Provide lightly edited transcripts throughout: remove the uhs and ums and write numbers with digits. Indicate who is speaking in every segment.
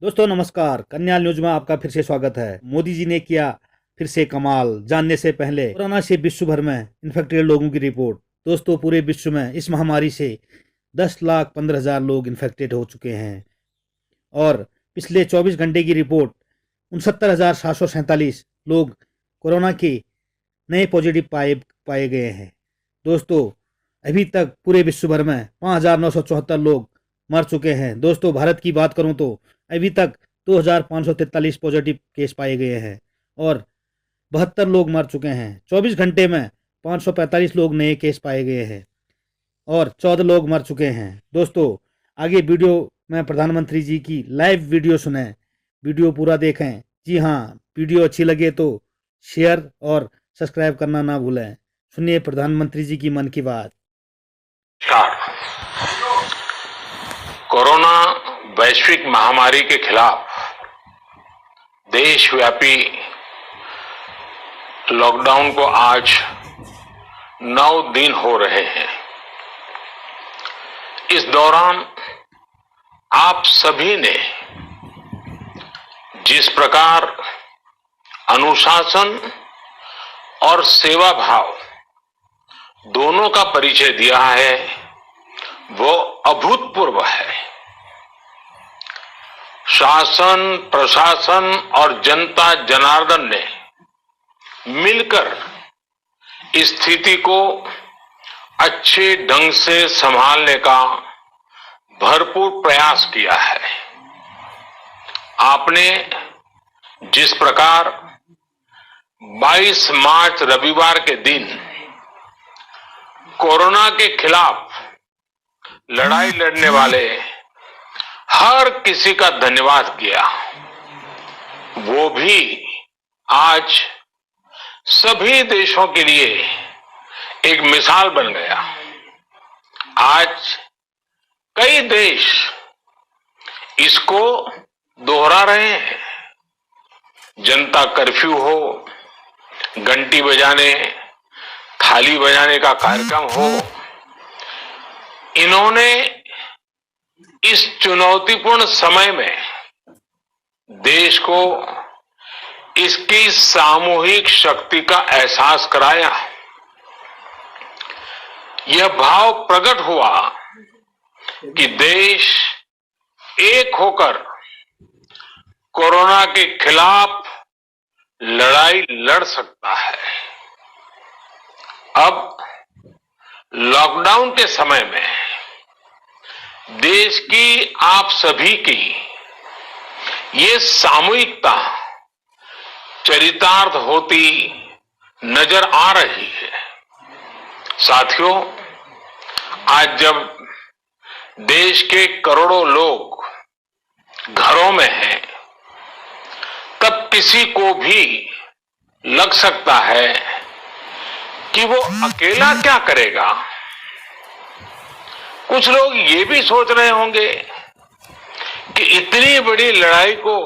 Speaker 1: दोस्तों नमस्कार, कन्या न्यूज में आपका फिर से स्वागत है। मोदी जी ने किया फिर से कमाल। जानने से पहले कोरोना से विश्व भर में इन्फेक्टेड लोगों की रिपोर्ट। दोस्तों पूरे विश्व में इस महामारी से 10,15,000 लोग इन्फेक्टेड हो चुके हैं और पिछले 24 घंटे की रिपोर्ट 69,747 लोग कोरोना के नए पॉजिटिव पाए गए हैं। दोस्तों अभी तक पूरे विश्व भर में 5,974 लोग मर चुके हैं। दोस्तों भारत की बात करूं तो अभी तक 2,543 पॉजिटिव केस पाए गए हैं और 72 लोग मर चुके हैं। 24 घंटे में 545 लोग नए केस पाए गए हैं और 14 लोग मर चुके हैं। दोस्तों आगे वीडियो में प्रधानमंत्री जी की लाइव वीडियो सुने, वीडियो पूरा देखें। जी हाँ, वीडियो अच्छी लगे तो शेयर और सब्सक्राइब करना ना भूलें। सुनिए प्रधानमंत्री जी की मन की बात।
Speaker 2: कोरोना वैश्विक महामारी के खिलाफ देशव्यापी लॉकडाउन को आज 9 दिन हो रहे हैं। इस दौरान आप सभी ने जिस प्रकार अनुशासन और सेवा भाव दोनों का परिचय दिया है वो अभूतपूर्व है। शासन, प्रशासन और जनता जनार्दन ने मिलकर इस स्थिति को अच्छे ढंग से संभालने का भरपूर प्रयास किया है। आपने जिस प्रकार 22 मार्च रविवार के दिन कोरोना के खिलाफ लड़ाई लड़ने वाले हर किसी का धन्यवाद किया, वो भी आज सभी देशों के लिए एक मिसाल बन गया। आज कई देश इसको दोहरा रहे हैं। जनता कर्फ्यू हो, घंटी बजाने, थाली बजाने का कार्यक्रम हो, इन्होंने इस चुनौतीपूर्ण समय में देश को इसकी सामूहिक शक्ति का एहसास कराया। यह भाव प्रकट हुआ कि देश एक होकर कोरोना के खिलाफ लड़ाई लड़ सकता है। अब लॉकडाउन के समय में देश की आप सभी की ये सामूहिकता चरितार्थ होती नजर आ रही है। साथियों, आज जब देश के करोड़ों लोग घरों में हैं, तब किसी को भी लग सकता है कि वो अकेला क्या करेगा। कुछ लोग ये भी सोच रहे होंगे कि इतनी बड़ी लड़ाई को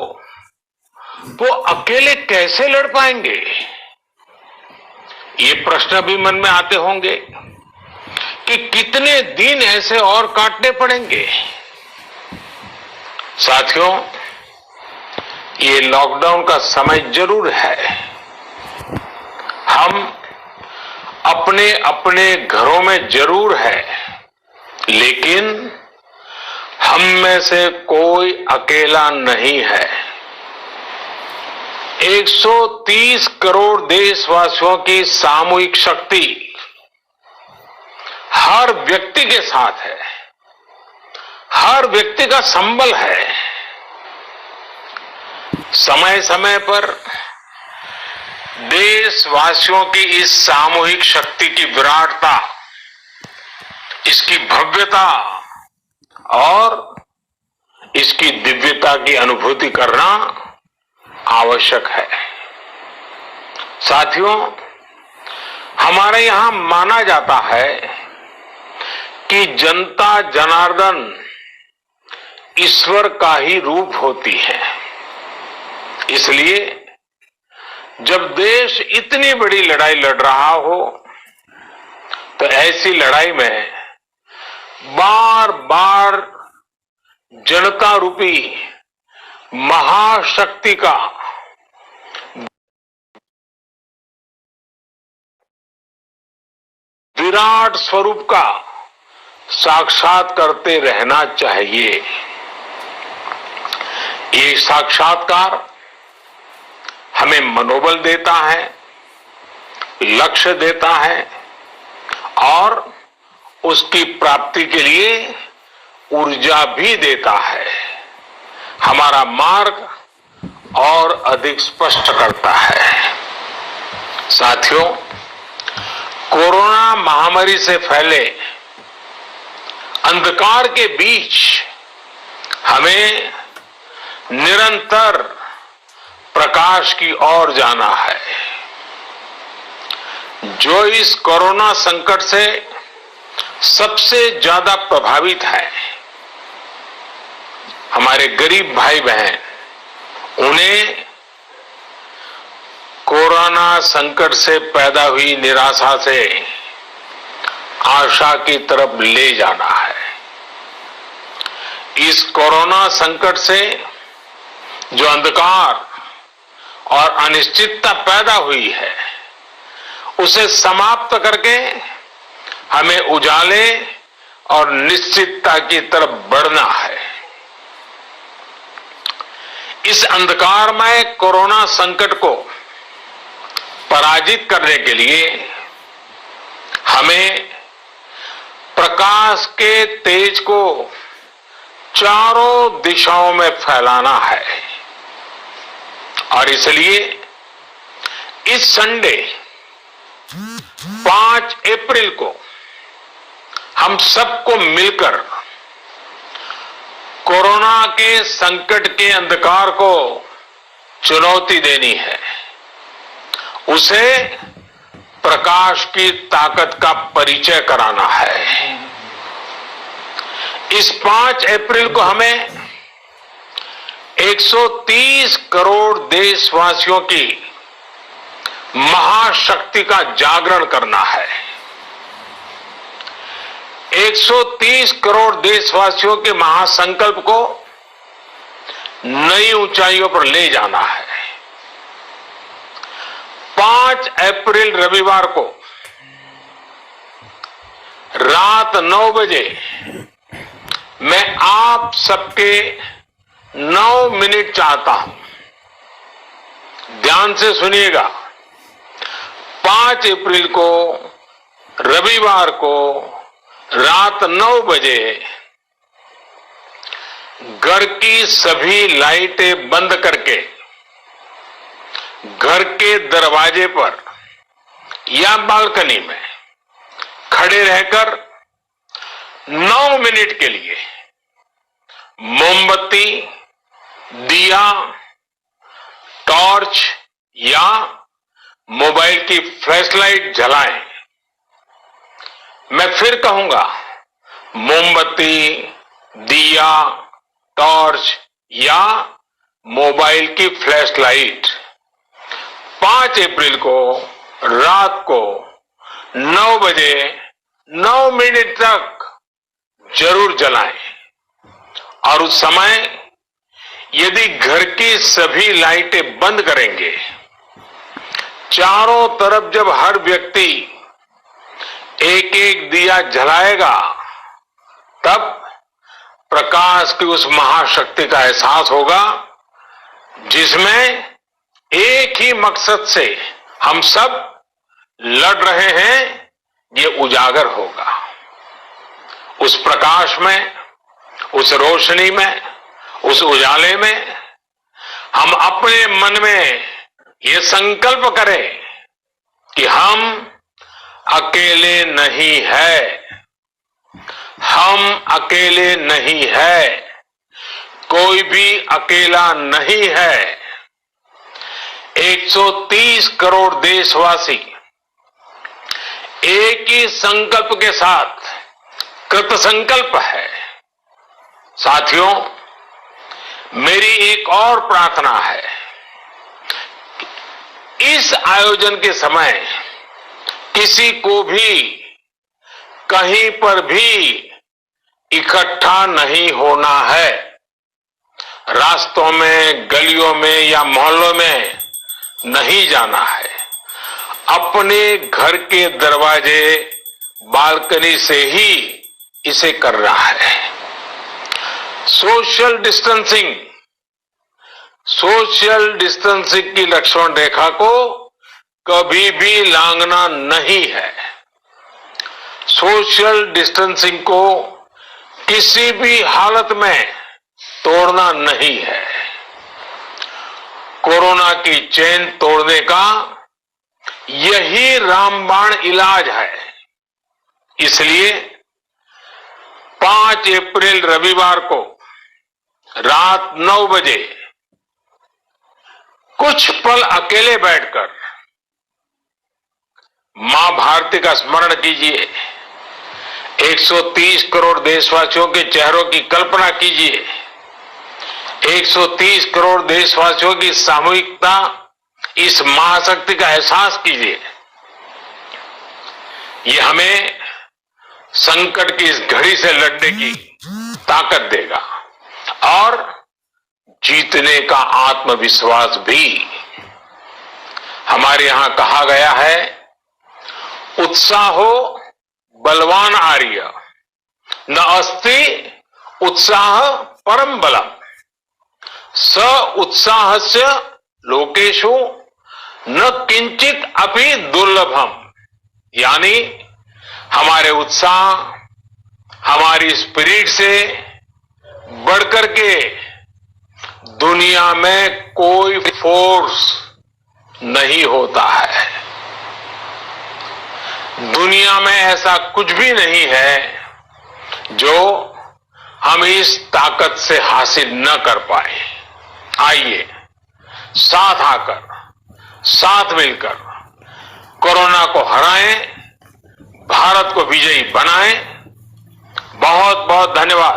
Speaker 2: वो अकेले कैसे लड़ पाएंगे। ये प्रश्न भी मन में आते होंगे कि कितने दिन ऐसे और काटने पड़ेंगे। साथियों, ये लॉकडाउन का समय जरूर है। हम अपने अपने घरों में जरूर है, लेकिन हम में से कोई अकेला नहीं है। 130 करोड़ देशवासियों की सामूहिक शक्ति हर व्यक्ति के साथ है, हर व्यक्ति का संबल है। समय समय पर देशवासियों की इस सामूहिक शक्ति की विराटता, इसकी भव्यता और इसकी दिव्यता की अनुभूति करना आवश्यक है। साथियों, हमारे यहां माना जाता है कि जनता जनार्दन ईश्वर का ही रूप होती है। इसलिए जब देश इतनी बड़ी लड़ाई लड़ रहा हो, तो ऐसी लड़ाई में बार बार जनता रूपी महाशक्ति का विराट स्वरूप का साक्षात करते रहना चाहिए। ये साक्षात्कार हमें मनोबल देता है, लक्ष्य देता है और उसकी प्राप्ति के लिए ऊर्जा भी देता है। हमारा मार्ग और अधिक स्पष्ट करता है। साथियों, कोरोना महामारी से फैले अंधकार के बीच हमें निरंतर प्रकाश की ओर जाना है। जो इस कोरोना संकट से सबसे ज्यादा प्रभावित है, हमारे गरीब भाई बहन, उन्हें कोरोना संकट से पैदा हुई निराशा से आशा की तरफ ले जाना है। इस कोरोना संकट से जो अंधकार और अनिश्चितता पैदा हुई है, उसे समाप्त करके हमें उजाले और निश्चितता की तरफ बढ़ना है। इस अंधकारमय कोरोना संकट को पराजित करने के लिए हमें प्रकाश के तेज को चारों दिशाओं में फैलाना है। और इसलिए इस संडे 5 अप्रैल को हम सबको मिलकर कोरोना के संकट के अंधकार को चुनौती देनी है, उसे प्रकाश की ताकत का परिचय कराना है। इस 5 अप्रैल को हमें 130 करोड़ देशवासियों की महाशक्ति का जागरण करना है। 130 करोड़ देशवासियों के महासंकल्प को नई ऊंचाइयों पर ले जाना है। 5 अप्रैल रविवार को रात 9 बजे मैं आप सबके 9 मिनट चाहता हूं। ध्यान से सुनिएगा। 5 अप्रैल को रविवार को रात 9 बजे घर की सभी लाइटें बंद करके घर के दरवाजे पर या बालकनी में खड़े रहकर 9 मिनट के लिए मोमबत्ती, दिया, टॉर्च या मोबाइल की फ्लैशलाइट जलाएं। मैं फिर कहूंगा, मोमबत्ती, दिया, टॉर्च या मोबाइल की फ्लैशलाइट 5 अप्रैल को रात को 9 बजे 9 मिनट तक जरूर जलाएं। और उस समय यदि घर की सभी लाइटें बंद करेंगे, चारों तरफ जब हर व्यक्ति एक एक दिया जलाएगा, तब प्रकाश की उस महाशक्ति का एहसास होगा, जिसमें एक ही मकसद से हम सब लड़ रहे हैं, ये उजागर होगा। उस प्रकाश में, उस रोशनी में, उस उजाले में हम अपने मन में ये संकल्प करें कि हम अकेले नहीं है, हम अकेले नहीं है, कोई भी अकेला नहीं है। 130 करोड़ देशवासी एक ही संकल्प के साथ कृत संकल्प है। साथियों, मेरी एक और प्रार्थना है। इस आयोजन के समय किसी को भी कहीं पर भी इकट्ठा नहीं होना है। रास्तों में, गलियों में या मोहल्लों में नहीं जाना है। अपने घर के दरवाजे, बालकनी से ही इसे करना है। सोशल डिस्टेंसिंग की लक्ष्मण रेखा को कभी भी लांघना नहीं है। सोशल डिस्टेंसिंग को किसी भी हालत में तोड़ना नहीं है। कोरोना की चेन तोड़ने का यही रामबाण इलाज है। इसलिए 5 अप्रैल रविवार को रात 9 बजे कुछ पल अकेले बैठकर मां भारती का स्मरण कीजिए। 130 करोड़ देशवासियों के चेहरों की कल्पना कीजिए। 130 करोड़ देशवासियों की सामूहिकता, इस महाशक्ति का एहसास कीजिए। ये हमें संकट की इस घड़ी से लड़ने की ताकत देगा और जीतने का आत्मविश्वास भी। हमारे यहां कहा गया है, उत्साहो बलवान आर्य, न अस्ति उत्साह परम बलम, स उत्साहस्य लोकेषु न किंचित अपि दुर्लभम। यानी हमारे उत्साह, हमारी स्पिरिट से बढ़कर के दुनिया में कोई फोर्स नहीं होता है। दुनिया में ऐसा कुछ भी नहीं है जो हम इस ताकत से हासिल न कर पाए। आइए साथ आकर, साथ मिलकर कोरोना को हराएं, भारत को विजयी बनाएं। बहुत बहुत धन्यवाद।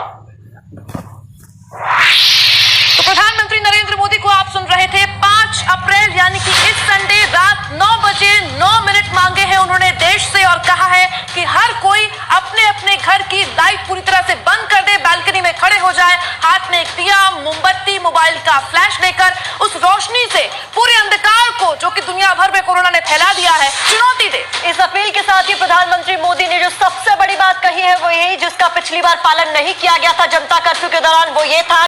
Speaker 3: तो प्रधानमंत्री नरेंद्र मोदी को आप सुन रहे थे। 5 अप्रैल यानी कि इस संडे रात 9 बजे 9 मिनट मांगे हैं उन्होंने देश से और कहा है कि हर कोई अपने अपने घर की लाइट पूरी तरह से बंद कर दे, बालकनी में खड़े हो जाए, हाथ में एक दिया, मोमबत्ती, मोबाइल का फ्लैश लेकर उस रोशनी से पूरे अंधकार को, जो कि दुनिया भर में कोरोना ने फैला दिया है, चुनौती दे।
Speaker 4: इस अपील के साथ ही प्रधानमंत्री मोदी ने जो सबसे बड़ी बात कही है वो यही, जिसका पिछली बार पालन नहीं किया गया था जनता कर्फ्यू के दौरान, वो ये था